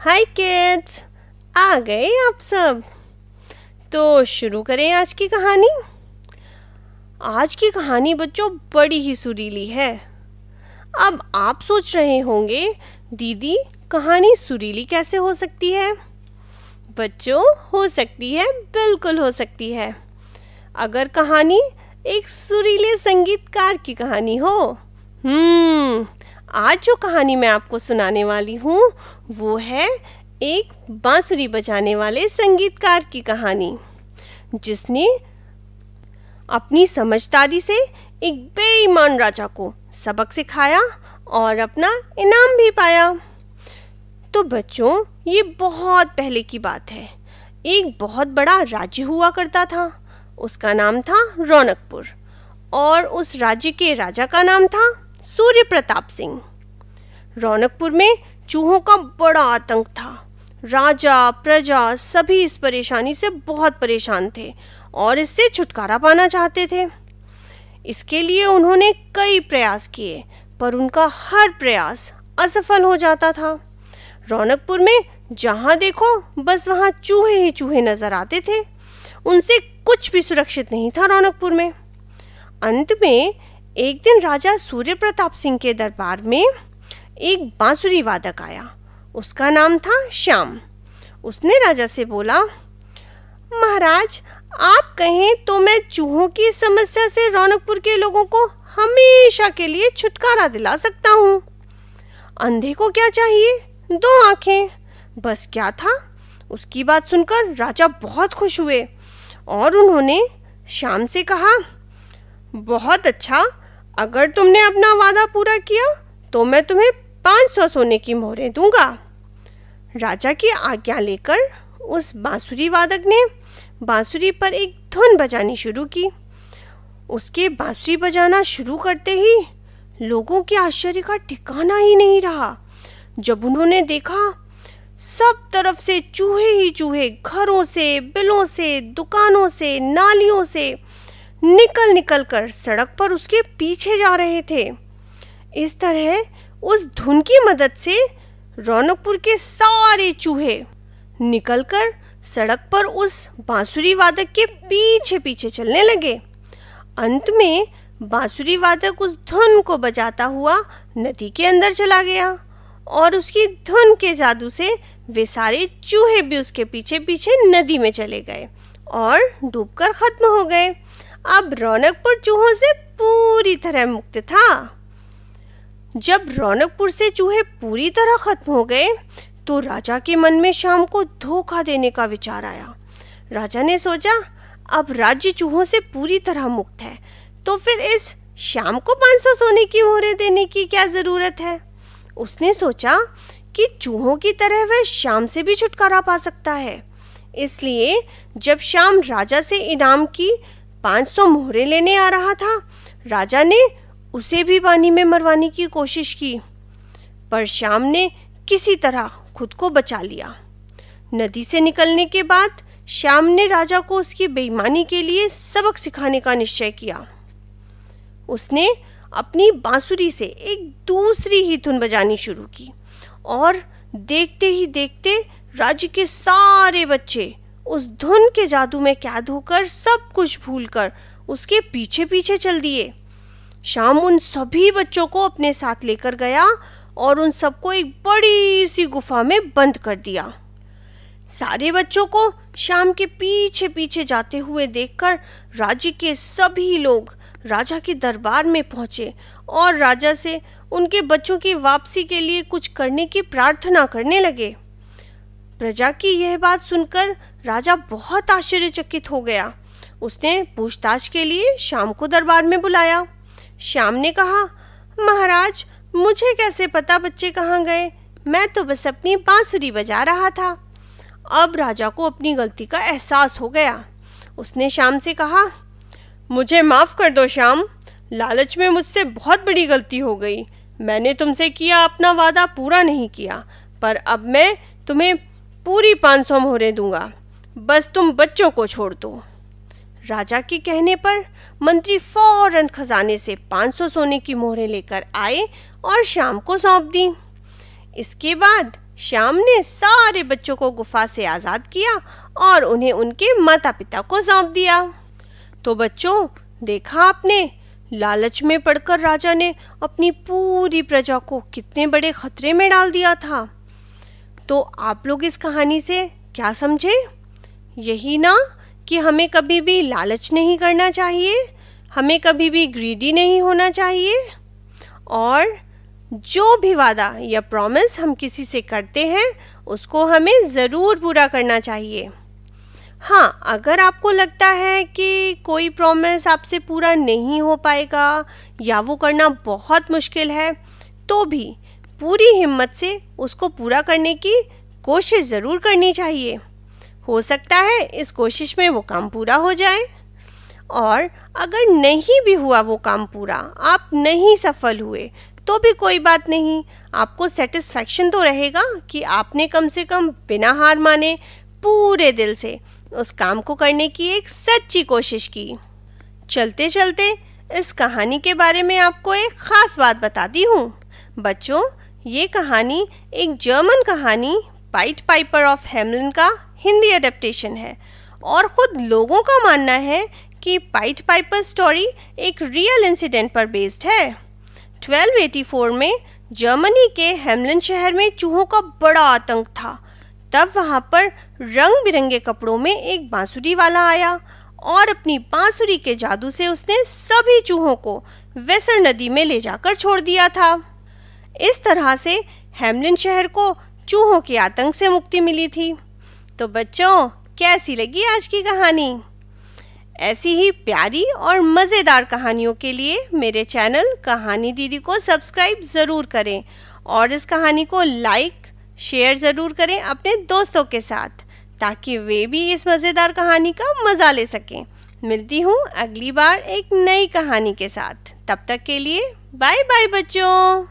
हाय kids, आ गए आप सब। तो शुरू करें आज की कहानी। आज की कहानी बच्चों बड़ी ही सुरीली है। अब आप सोच रहे होंगे दीदी कहानी सुरीली कैसे हो सकती है। बच्चों हो सकती है, बिल्कुल हो सकती है, अगर कहानी एक सुरीले संगीतकार की कहानी हो। आज जो कहानी मैं आपको सुनाने वाली हूँ वो है एक बांसुरी बजाने वाले संगीतकार की कहानी, जिसने अपनी समझदारी से एक बेईमान राजा को सबक सिखाया और अपना इनाम भी पाया। तो बच्चों, ये बहुत पहले की बात है। एक बहुत बड़ा राज्य हुआ करता था, उसका नाम था रौनकपुर, और उस राज्य के राजा का नाम था सूर्य प्रताप सिंह। रौनकपुर में चूहों का बड़ा आतंक था। राजा प्रजा सभी इस परेशानी से बहुत परेशान थे और इससे छुटकारा पाना चाहते थे। इसके लिए उन्होंने कई प्रयास किए, पर उनका हर प्रयास असफल हो जाता था। रौनकपुर में जहाँ देखो बस वहाँ चूहे ही चूहे नजर आते थे। उनसे कुछ भी सुरक्षित नहीं था रौनकपुर में। अंत में एक दिन राजा सूर्य प्रताप सिंह के दरबार में एक बांसुरी वादक आया। उसका नाम था श्याम। उसने राजा से बोला, महाराज, आप कहें तो मैं चूहों की समस्या से रौनकपुर के लोगों को हमेशा के लिए छुटकारा दिला सकता हूँ। अंधे को क्या चाहिए? 2 आंखें, बस क्या था। उसकी बात सुनकर राजा बहुत खुश हुए और उन्होंने श्याम से कहा, बहुत अच्छा, अगर तुमने अपना वादा पूरा किया तो मैं तुम्हें 500 सोने की मोहरें दूंगा। राजा की आज्ञा लेकर उस बांसुरी वादक ने बांसुरी पर एक धुन बजानी शुरू की। उसके बांसुरी बजाना शुरू करते ही लोगों के आश्चर्य का ठिकाना ही नहीं रहा जब उन्होंने देखा सब तरफ से चूहे ही चूहे घरों से, बिलों से, दुकानों से, नालियों से निकल निकल कर सड़क पर उसके पीछे जा रहे थे। इस तरह उस धुन की मदद से रौनकपुर के सारे चूहे निकलकर सड़क पर उस बांसुरी वादक के पीछे पीछे चलने लगे। अंत में बांसुरी वादक उस धुन को बजाता हुआ नदी के अंदर चला गया और उसकी धुन के जादू से वे सारे चूहे भी उसके पीछे पीछे नदी में चले गए और डूबकर खत्म हो गए। अब रौनकपुर चूहों से पूरी तरह मुक्त था। जब रौनकपुर से चूहे पूरी तरह खत्म हो गए तो राजा के मन में श्याम को धोखा देने का विचार आया। राजा ने सोचा, अब राज्य चूहों से पूरी तरह मुक्त है तो फिर इस श्याम को 500 सोने की मोहरें देने की क्या जरूरत है। उसने सोचा कि चूहों की तरह वह श्याम से भी छुटकारा पा सकता है। इसलिए जब श्याम राजा से इनाम की 500 मोहरें लेने आ रहा था, राजा ने उसे भी पानी में मरवाने की कोशिश की, पर श्याम ने किसी तरह खुद को बचा लिया। नदी से निकलने के बाद श्याम ने राजा को उसकी बेईमानी के लिए सबक सिखाने का निश्चय किया। उसने अपनी बांसुरी से एक दूसरी ही धुन बजानी शुरू की और देखते ही देखते राज्य के सारे बच्चे उस धुन के जादू में कैद होकर सब कुछ भूलकर उसके पीछे पीछे चल दिए। श्याम उन सभी बच्चों को अपने साथ लेकर गया और उन सबको एक बड़ी सी गुफा में बंद कर दिया। सारे बच्चों को श्याम के पीछे पीछे जाते हुए देखकर राज्य के सभी लोग राजा के दरबार में पहुंचे और राजा से उनके बच्चों की वापसी के लिए कुछ करने की प्रार्थना करने लगे। प्रजा की यह बात सुनकर राजा बहुत आश्चर्यचकित हो गया। उसने पूछताछ के लिए श्याम को दरबार में बुलाया। श्याम ने कहा, महाराज, मुझे कैसे पता बच्चे कहाँ गए? मैं तो बस अपनी बांसुरी बजा रहा था। अब राजा को अपनी गलती का एहसास हो गया। उसने श्याम से कहा, मुझे माफ़ कर दो श्याम, लालच में मुझसे बहुत बड़ी गलती हो गई। मैंने तुमसे किया अपना वादा पूरा नहीं किया, पर अब मैं तुम्हें पूरी 500 मोहरें दूंगा, बस तुम बच्चों को छोड़ दो। राजा के कहने पर मंत्री फौरन खजाने से 500 सोने की मोहरें लेकर आए और श्याम को सौंप दी। इसके बाद श्याम ने सारे बच्चों को गुफा से आज़ाद किया और उन्हें उनके माता पिता को सौंप दिया। तो बच्चों, देखा आपने, लालच में पड़कर राजा ने अपनी पूरी प्रजा को कितने बड़े खतरे में डाल दिया था। तो आप लोग इस कहानी से क्या समझे? यही ना कि हमें कभी भी लालच नहीं करना चाहिए, हमें कभी भी ग्रीडी नहीं होना चाहिए, और जो भी वादा या प्रॉमिस हम किसी से करते हैं उसको हमें ज़रूर पूरा करना चाहिए। हाँ, अगर आपको लगता है कि कोई प्रॉमिस आपसे पूरा नहीं हो पाएगा या वो करना बहुत मुश्किल है, तो भी पूरी हिम्मत से उसको पूरा करने की कोशिश ज़रूर करनी चाहिए। हो सकता है इस कोशिश में वो काम पूरा हो जाए, और अगर नहीं भी हुआ वो काम पूरा, आप नहीं सफल हुए, तो भी कोई बात नहीं, आपको सेटिस्फैक्शन तो रहेगा कि आपने कम से कम बिना हार माने पूरे दिल से उस काम को करने की एक सच्ची कोशिश की। चलते चलते इस कहानी के बारे में आपको एक ख़ास बात बताती हूँ। बच्चों, ये कहानी एक जर्मन कहानी पाइट पाइपर ऑफ हेमलिन का हिंदी एडेप्टेशन है, और ख़ुद लोगों का मानना है कि पाइट पाइपर स्टोरी एक रियल इंसिडेंट पर बेस्ड है। 1284 में जर्मनी के हेमलिन शहर में चूहों का बड़ा आतंक था। तब वहाँ पर रंग बिरंगे कपड़ों में एक बांसुरी वाला आया और अपनी बांसुरी के जादू से उसने सभी चूहों को वेसर नदी में ले जाकर छोड़ दिया था। इस तरह से हेमलिन शहर को चूहों के आतंक से मुक्ति मिली थी। तो बच्चों, कैसी लगी आज की कहानी? ऐसी ही प्यारी और मज़ेदार कहानियों के लिए मेरे चैनल कहानी दीदी को सब्सक्राइब ज़रूर करें, और इस कहानी को लाइक शेयर ज़रूर करें अपने दोस्तों के साथ, ताकि वे भी इस मज़ेदार कहानी का मज़ा ले सकें। मिलती हूँ अगली बार एक नई कहानी के साथ। तब तक के लिए बाय बाय बच्चों।